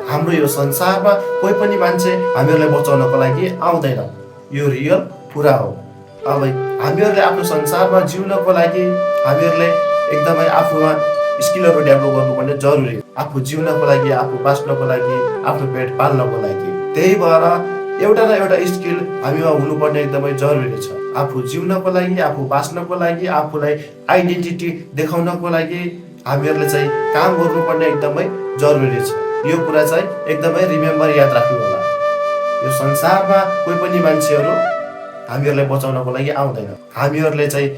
हाम्रो यो संसारमा कोही पनि मान्छे हामीहरूलाई बचाउनको लागि आउँदैन। यो रियल कुरा हो। अब हामीहरूले आफ्नो संसारमा जिउनको लागि हामीहरूले एकदमै आफूमा स्किलहरू डेभलप गर्नुपर्ने जरुरी हो। आफू जिउनको लागि, आफू बाँच्नको लागि, आफ्नो पेट पाल्नको लागि। त्यही भएर एउटा न एउटा स्किल हामीमा हुनुपर्ने एकदमै जरुरी छ। आफू जिउनको लागि, आफू बाँच्नको लागि, आफूलाई आइडेन्टिटी देखाउनको लागि हामीहरूले चाहिँ काम गर्नुपर्ने एकदमै जरुरी छ। यो कुरा चाहिँ एकदमै रिमेम्बर, याद राख्नु होला। यो संसारमा कोही पनि मान्छेहरू हामीहरूलाई बचाउनको लागि आउँदैन। हामीहरूले चाहिँ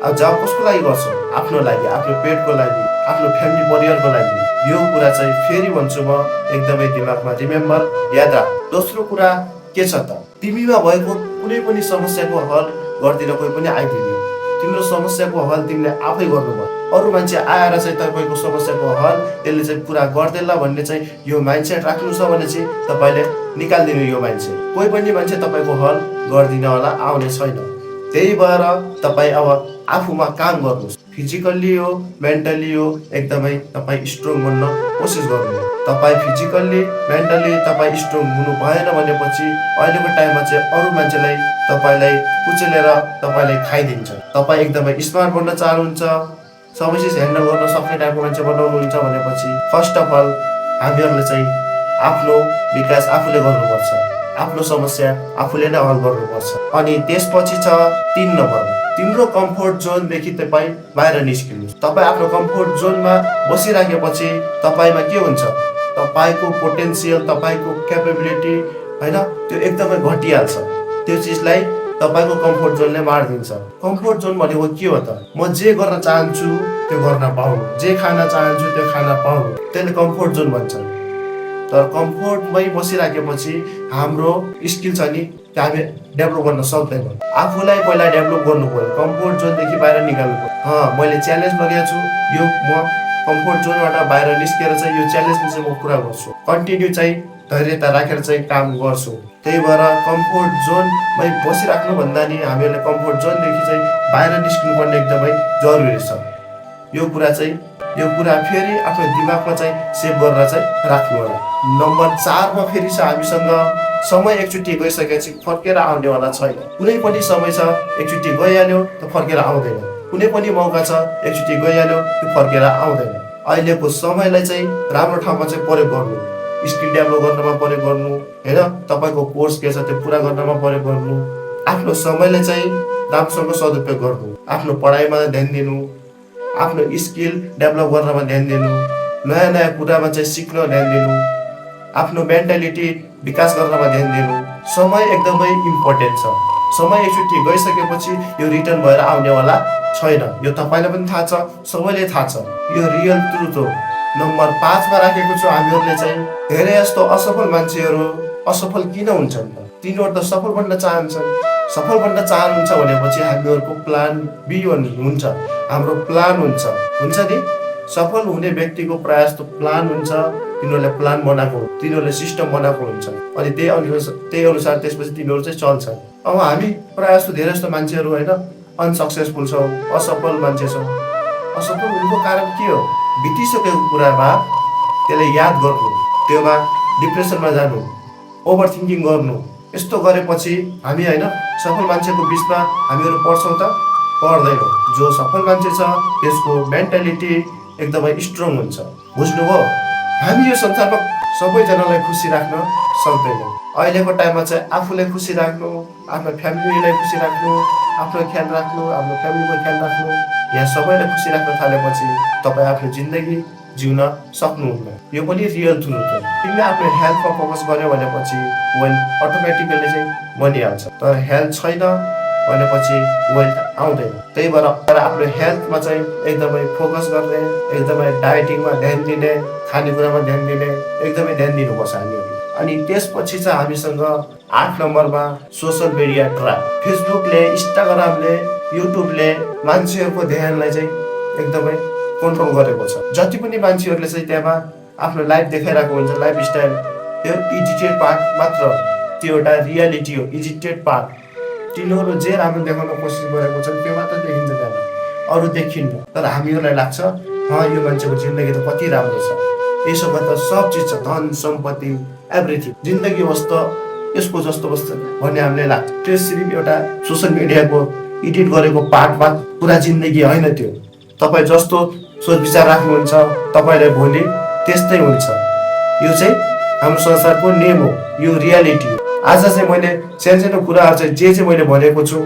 अब जब कसको लागि गर्छौँ? आफ्नो लागि, आफ्नो पेटको लागि, आफ्नो फ्यामिली परिवारको लागि। यो कुरा चाहिँ फेरि भन्छु म, एकदमै दिमागमा रिमेम्बर, याद राख। दोस्रो कुरा के छ त? तिमीमा भएको कुनै पनि समस्याको हल गर्दिन कोही पनि आइदिने। तिम्रो समस्याको हल तिमीले आफै गर्नुपर्छ। अरू मान्छे आएर चाहिँ तपाईँको समस्याको हल त्यसले चाहिँ पुरा गर्देला भन्ने चाहिँ यो माइन्डसेट राख्नु छ भने चाहिँ तपाईँले निकालिदिनु यो माइन्डसेट। कोही पनि मान्छे तपाईँको हल गर्दिन होला, आउने छैन। त्यही भएर तपाईँ अब आफूमा काम गर्नुहोस्। फिजिकल्ली हो, मेन्टली हो, एकदमै तपाईँ स्ट्रङ बन्न कोसिस गर्नु। तपाईँ फिजिकल्ली, मेन्टली तपाईँ स्ट्रङ हुनु भएन भनेपछि अहिलेको टाइममा चाहिँ अरू मान्छेलाई तपाईँलाई कुचलेर तपाईँलाई खाइदिन्छ। तपाईँ एकदमै स्मार्ट बन्न चाहनुहुन्छ, सबै चिज ह्यान्डल गर्न सक्ने टाइपको मान्छे बनाउनुहुन्छ भनेपछि फर्स्ट अफ अल हामीहरूले चाहिँ आफ्नो विकास आफूले गर्नुपर्छ। आफ्नो समस्या आफूले नै हल गर्नुपर्छ। अनि त्यसपछि छ 3 नम्बर, तिम्रो कम्फोर्ट जोनदेखि तपाईँ बाहिर निस्किनुहोस्। तपाईँ आफ्नो कम्फोर्ट जोनमा बसिराखेपछि तपाईँमा के हुन्छ? तपाईँको पोटेन्सियल, तपाईँको क्यापेबिलिटी होइन, त्यो एकदमै घटिहाल्छ। त्यो चिजलाई तपाईँको कम्फोर्ट जोनले मारिदिन्छ। कम्फोर्ट जोन भनेको के हो त? म जे गर्न चाहन्छु त्यो गर्न पाउनु, जे खान चाहन्छु त्यो खान पाउनु, त्यसले कम्फोर्ट जोन भन्छ। तर कम्फोर्टमै बसिराखेपछि हाम्रो स्किल छ नि, त्यो हामी डेभलप गर्न सक्दैनौँ। आफूलाई पहिला डेभलप गर्नु पर्यो, कम्फोर्ट जोनदेखि बाहिर निकाल्नु पर्यो। मैले च्यालेन्ज लगेको छु, यो म कम्फोर्ट जोनबाट बाहिर निस्केर चाहिँ यो च्यालेन्जमा चाहिँ म पुरा गर्छु। कन्टिन्यू चाहिँ धैर्यता राखेर चाहिँ काम गर्छु। त्यही भएर कम्फोर्ट जोनमै बसिराख्नु भन्दा नि हामीहरूले कम्फोर्ट जोनदेखि चाहिँ बाहिर निस्किनुपर्ने एकदमै जरुरी छ। यो कुरा फेरि आफ्नो दिमागमा चाहिँ सेभ गरेर चाहिँ राख्नु होला। नम्बर 4 मा फेरि छ हामीसँग समय एकचोटि गइसकेपछि फर्केर आउनेवाला छैन। कुनै पनि समय छ, एकचोटि गइहाल्यो त फर्केर आउँदैन। कुनै पनि मौका छ, एकचोटि गइहाल्यो त्यो फर्केर आउँदैन। अहिलेको समयलाई चाहिँ राम्रो ठाउँमा चाहिँ प्रयोग गर्नु, स्किल डेभलप गर्नमा प्रयोग गर्नु, होइन, तपाईँको कोर्स के छ त्यो पुरा गर्नमा प्रयोग गर्नु, आफ्नो समयलाई चाहिँ राम्रोसँग सदुपयोग गर्नु, आफ्नो पढाइमा ध्यान दिनु, आफ्नो स्किल डेभलप गर्नमा ध्यान दिनु, नयाँ नयाँ कुरामा चाहिँ सिक्न ध्यान दिनु, आफ्नो मेन्टालिटी विकास गर्नमा ध्यान दिनु। समय एकदमै इम्पोर्टेन्ट छ। समय एकचोटि गइसकेपछि यो रिटर्न भएर आउनेवाला छैन। यो तपाईँलाई पनि थाहा छ, सबैले थाहा छ। यो रियल ट्रुथ हो। नम्बर 5 मा राखेको छु हामीहरूले चाहिँ धेरै जस्तो असफल मान्छेहरू असफल किन हुन्छन् त? तिनीहरू त सफल बन्न चाहन्छन्। सफल बन्न चाहनुहुन्छ भनेपछि हामीहरूको प्लान बी हुन्छ, हाम्रो प्लान हुन्छ नि। सफल हुने व्यक्तिको प्रायः जस्तो प्लान हुन्छ। तिनीहरूले प्लान बनाएको, तिनीहरूले सिस्टम बनाएको हुन्छ, अनि त्यही अनुसार त्यसपछि तिनीहरू चाहिँ चल्छन्। अब हामी प्रायः जस्तो धेरै जस्तो मान्छेहरू होइन अनसक्सेसफुल छौँ, असफल मान्छे छौँ। असफल हुनुको कारण के हो? बितिसकेको कुरामा त्यसलाई याद गर्नु, त्योमा डिप्रेसनमा जानु, ओभर थिङ्किङ गर्नु। यस्तो गरेपछि हामी होइन सफल मान्छेको बिचमा हामीहरू पर्छौँ त? पर्दैनौँ। जो सफल मान्छे छ त्यसको मेन्टालिटी एकदमै स्ट्रङ हुन्छ। बुझ्नुभयो? हामी यो संसारमा सबैजनालाई खुसी राख्न सक्दैनौँ। अहिलेको टाइममा चाहिँ आफूलाई खुसी राख्नु, आफ्नो फ्यामिलीलाई खुसी राख्नु, आफ्नो ख्याल राख्नु, आफ्नो फ्यामिलीको ख्याल राख्नु, यहाँ सबैलाई खुसी राख्न थालेपछि तपाईँ आफ्नो जिन्दगी जिउन सक्नुहुन्न। यो पनि रियल ट्रुथ हो। तिमीले आफ्नो हेल्थमा फोकस गर्यो भनेपछि वेल्थ अटोमेटिकली चाहिँ बनिहाल्छ। तर हेल्थ छैन भनेपछि वेल्थ आउँदैन। त्यही भएर आफ्नो हेल्थमा चाहिँ एकदमै फोकस गर्ने, एकदमै डाइटिङमा ध्यान दिने, खानेकुरामा ध्यान दिने, एकदमै ध्यान दिनुपर्छ हामीहरू। अनि त्यसपछि चाहिँ हामीसँग 8 नम्बरमा सोसल मिडिया ट्र्याप। फेसबुकले, इन्स्टाग्रामले, युट्युबले मान्छेहरूको ध्यानलाई चाहिँ एकदमै कन्ट्रोल गरेको छ। जति पनि मान्छेहरूले चाहिँ त्यहाँ आफ्नो लाइफ देखाइरहेको हुन्छ, लाइफ स्टाइल, त्यो एडिटेड पार्ट मात्र, त्यो एउटा रियालिटी हो, एडिटेड पार्ट। तिनीहरू जे राम्रो देखाउन कोसिस गरेको छ त्यो मात्र देखिन्छ त्यहाँ, अरू देखिन्न। तर हामीहरूलाई लाग्छ यो मान्छेको जिन्दगी त कति राम्रो छ, यसोमा त सब चिज छ, धन सम्पत्ति एभ्रिथिङ। जिन्दगी होस् त यसको जस्तो बस्छ भन्ने हामीलाई लाग्छ। त्यो सिर्फ एउटा सोसियल मिडियाको एडिट गरेको पार्टमा पुरा जिन्दगी होइन त्यो। तपाईँ जस्तो सोच विचार राख्नुहुन्छ तपाईँलाई भोलि त्यस्तै हुन्छ। यो चाहिँ हाम्रो संसारको नियम हो, यो रियालिटी हो। आज चाहिँ मैले सानो कुराहरू चाहिँ जे मैले भनेको छु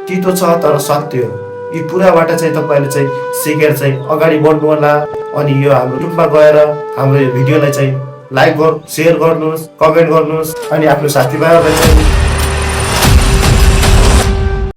तितो छ तर सत्य हो। यी कुराबाट चाहिँ तपाईँले चाहिँ सिकेर चाहिँ अगाडि बढ्नु होला। अनि यो हाम्रो ग्रुपमा गएर हाम्रो यो भिडियोलाई चाहिँ लाइक सेयर गर्नुहोस्, कमेन्ट गर्नुहोस् अनि आफ्नो साथीभाइहरूलाई चाहिँ